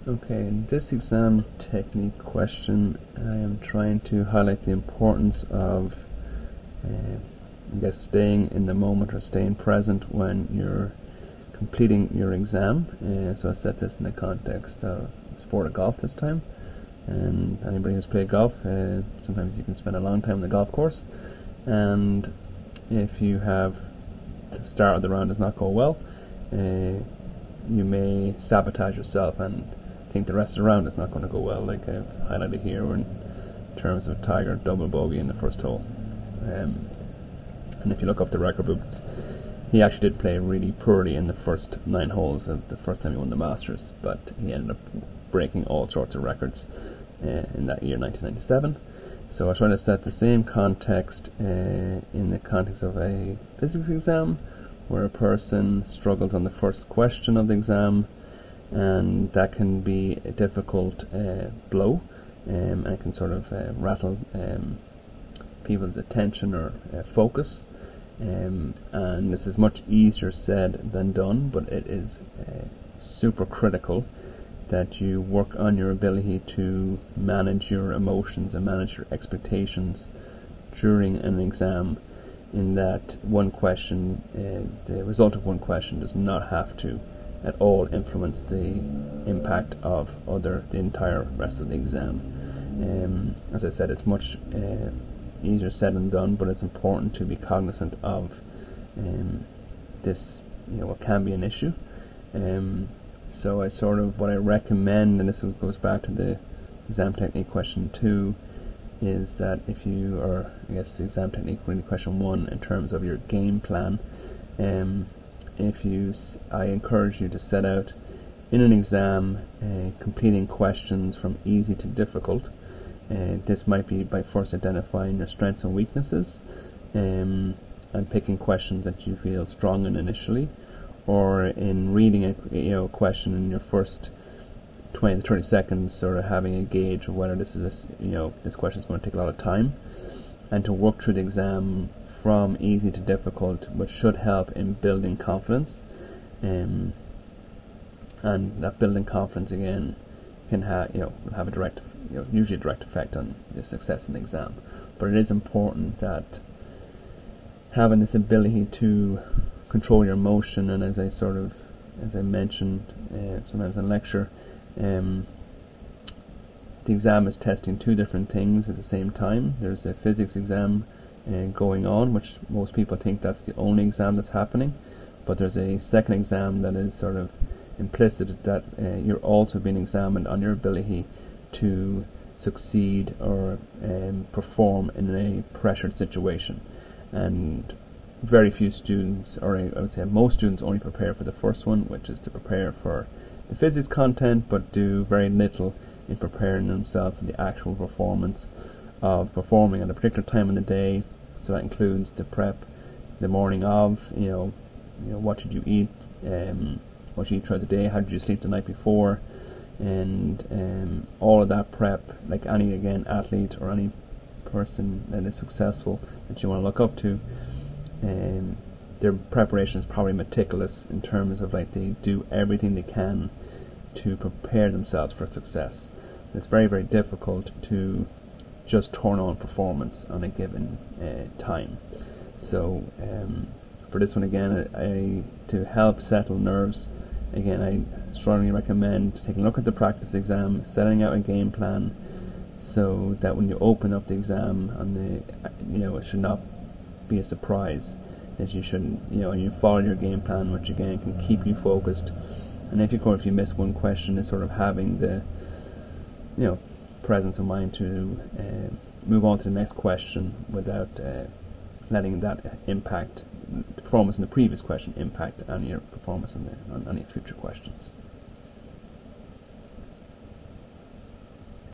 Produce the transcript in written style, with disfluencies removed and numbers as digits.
Okay, in this exam technique question, I am trying to highlight the importance of, staying in the moment or staying present when you're completing your exam. So I set this in the context of sport of golf this time. And anybody who's played golf, sometimes you can spend a long time on the golf course, and if you have the start of the round does not go well, you may sabotage yourself and think the rest of the round is not going to go well, like I've highlighted here in terms of Tiger double bogey in the first hole. And if you look up the record books, he actually did play really poorly in the first 9 holes of the first time he won the Masters, but he ended up breaking all sorts of records in that year, 1997. So I try to set the same context in the context of a physics exam, where a person struggles on the first question of the exam, and that can be a difficult blow, and it can sort of rattle people's attention or focus, and this is much easier said than done, but it is super critical that you work on your ability to manage your emotions and manage your expectations during an exam, in that one question, the result of one question does not have to at all influence the impact of the entire rest of the exam. As I said, it's much easier said than done, but it's important to be cognizant of this, what can be an issue. So what I recommend, and this goes back to the exam technique question 2, is that if you, or I guess the exam technique really question 1 in terms of your game plan, I encourage you to set out in an exam completing questions from easy to difficult. This might be by first identifying your strengths and weaknesses, and picking questions that you feel strong in initially, or in reading a question in your first 20 to 30 seconds, sort of having a gauge of whether this question is going to take a lot of time, and to work through the exam from easy to difficult, which should help in building confidence, and that building confidence again can have a direct, usually a direct effect on your success in the exam. But it is important that having this ability to control your emotion, and as I mentioned sometimes in lecture, the exam is testing 2 different things at the same time. There's a physics exam going on, which most people think that's the only exam that's happening, but there's a second exam that is sort of implicit, that you're also being examined on your ability to succeed or perform in a pressured situation. And very few students, or I would say most students, only prepare for the first one, which is to prepare for the physics content, but do very little in preparing themselves for the actual performance of performing at a particular time in the day. So that includes the prep the morning of, what should you eat, what should you eat throughout the day, how did you sleep the night before, and all of that prep, like any, again, athlete or any person that is successful that you want to look up to, their preparation is probably meticulous in terms of they do everything they can to prepare themselves for success. It's very, very difficult to just turn on performance on a given time. So for this one again, to help settle nerves, again, I strongly recommend taking a look at the practice exam, setting out a game plan, so that when you open up the exam, it should not be a surprise, that you should, you follow your game plan, which again can keep you focused. And if you miss one question, is sort of having the presence of mind to move on to the next question without letting that impact the performance in the previous question impact on your performance on any future questions.